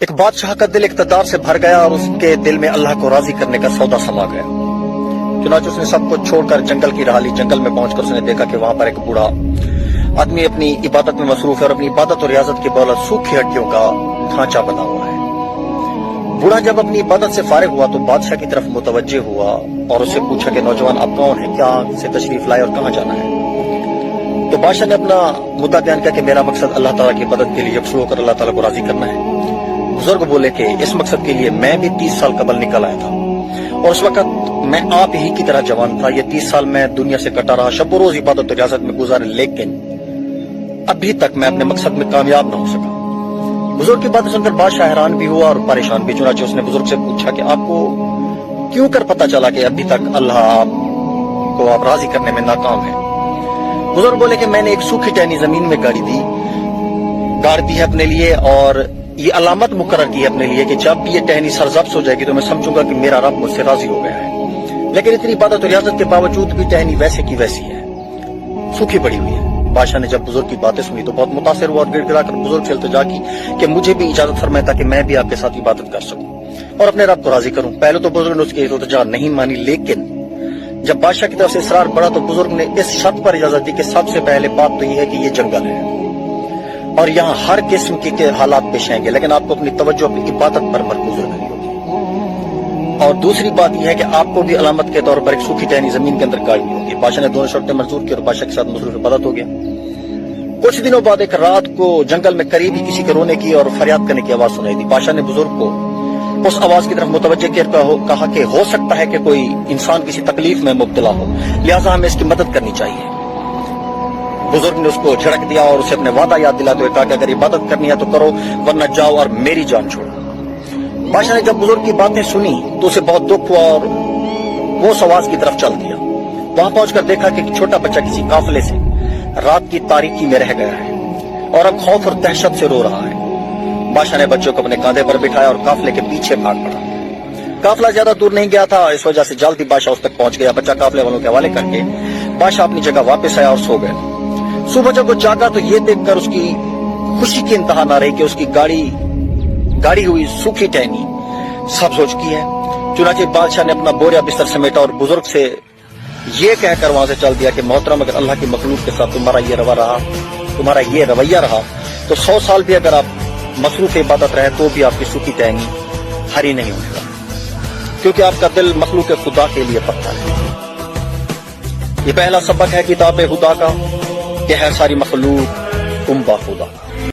ایک بادشاہ کا دل اقتدار سے بھر گیا اور اس کے دل میں اللہ کو راضی کرنے کا سودا سما گیا۔ چنانچہ اس نے سب کو چھوڑ کر جنگل کی راہ لی۔ جنگل میں پہنچ کر اس نے دیکھا کہ وہاں پر ایک بوڑھا آدمی اپنی عبادت میں مصروف ہے اور اپنی عبادت اور ریاضت کی بدولت سوکھی ہڈیوں کا ڈھانچہ بنا ہوا ہے۔ بوڑھا جب اپنی عبادت سے فارغ ہوا تو بادشاہ کی طرف متوجہ ہوا اور اس سے پوچھا کہ نوجوان آپ کون ہیں، کیا سے تشریف لائے اور کہاں جانا ہے؟ تو بادشاہ نے اپنا مدعا بیان کیا کہ میرا مقصد اللہ تعالیٰ کی عبادت کے لیے یکسو ہو کر اللہ تعالیٰ کو راضی کرنا ہے۔ بزرگ بولے کہ اس مقصد کے لیے میں بھی 30 سال قبل نکل آیا تھا اور اس وقت میں آپ ہی کی طرح جوان تھا۔ یہ 30 سال میں دنیا سے کٹا رہا، شب و روز عبادت و ریاضت میں گزارے، لیکن ابھی تک میں اپنے مقصد میں کامیاب نہ ہو سکا۔ بزرگ کی باتیں سن کر بادشاہ حیران بھی ہوا اور پریشان بھی۔ چنانچہ اس نے بزرگ سے پوچھا کہ آپ کو کیوں کر پتا چلا کہ ابھی تک اللہ آپ کو آپ راضی کرنے میں ناکام ہے؟ بزرگ بولے کہ میں نے ایک سوکھی ٹہنی زمین میں گاڑ دی ہے اپنے لیے اور یہ علامت مقرر کی ہے اپنے لیے کہ جب یہ ٹہنی سرزبز ہو جائے گی تو میں سمجھوں گا کہ میرا رب مجھ سے راضی ہو گیا ہے۔ لیکن اتنی عبادت و ریاضت کے باوجود بھی ٹہنی ویسے کی ویسی ہے، سوکھی پڑی ہوئی ہے۔ بادشاہ نے جب بزرگ کی باتیں سنی تو بہت متاثر ہوا اور گڑ گڑا کر بزرگ سے التجا کی کہ مجھے بھی اجازت فرمائے تاکہ میں بھی آپ کے ساتھ عبادت کر سکوں اور اپنے رب کو راضی کروں۔ پہلے تو بزرگ نے اس کی التجا نہیں مانی، لیکن جب بادشاہ کی طرف سے اصرار بڑھا تو بزرگ نے اس شرط پر اجازت دی کہ سب سے پہلے بات تو یہ ہے کہ یہ جنگل ہے اور یہاں ہر قسم کے حالات پیش آئیں گے، لیکن آپ کو اپنی توجہ اپنی عبادت پر مرکوز رکھنی ہوگی۔ اور دوسری بات یہ ہے کہ آپ کو بھی علامت کے طور پر ایک سوکھی ٹہنی زمین کے اندر گاڑنی ہوگی۔ بادشاہ نے دونوں شرطیں منظور کی اور بادشاہ کے ساتھ مصروف عبادت ہو گیا۔ کچھ دنوں بعد ایک رات کو جنگل میں قریب ہی کسی کے رونے کی اور فریاد کرنے کی آواز سنائی دی۔ بادشاہ نے بزرگ کو اس آواز کی طرف متوجہ کہا کہ ہو سکتا ہے کہ کوئی انسان کسی تکلیف میں مبتلا ہو، لہٰذا ہمیں اس کی مدد کرنی چاہیے۔ بزرگ نے اس کو جھڑک دیا اور اسے اپنے وعدہ یاد دلاتے ہوئے کہا کہ اگر عبادت کرنی ہے تو کرو، ورنہ جاؤ اور میری جان چھوڑو۔ بادشاہ نے جب بزرگ کی باتیں سنی تو اسے بہت دکھ ہوا اور وہ اس آواز کی طرف چل دیا۔ وہاں پہنچ کر دیکھا کہ ایک چھوٹا بچہ کسی قافلے سے رات کی تاریکی میں رہ گیا ہے اور اب خوف اور دہشت سے رو رہا ہے۔ بادشاہ نے بچوں کو اپنے کاندھے پر بٹھایا اور قافلے کے پیچھے بھاگ پڑا۔ قافلہ زیادہ دور نہیں گیا تھا، اس وجہ سے جلدی بادشاہ اس تک پہنچ گیا۔ بچہ قافلے والوں کے حوالے کر کے بادشاہ اپنی جگہ واپس آیا اور سو گیا۔ صبح جب وہ جاگا تو یہ دیکھ کر اس کی خوشی کی انتہا نہ رہی کہ اس کی گاڑی ہوئی سوکھی ٹہنی سبز ہو چکی ہے۔ چنانچہ بادشاہ نے اپنا بوریا بستر سمیٹا اور بزرگ سے یہ کہہ کر وہاں سے چل دیا کہ محترم، اگر اللہ کی مخلوق کے ساتھ تمہارا یہ رویہ رہا تو 100 سال بھی اگر آپ مصروف عبادت رہے تو بھی آپ کی سوکھی ٹہنی ہری نہیں ہوگا، کیونکہ آپ کا دل مخلوق خدا کے لیے پکا ہے۔ یہ پہلا سبق ہے کتاب خدا کا کہ ہے ساری مخلوق تم با خدا۔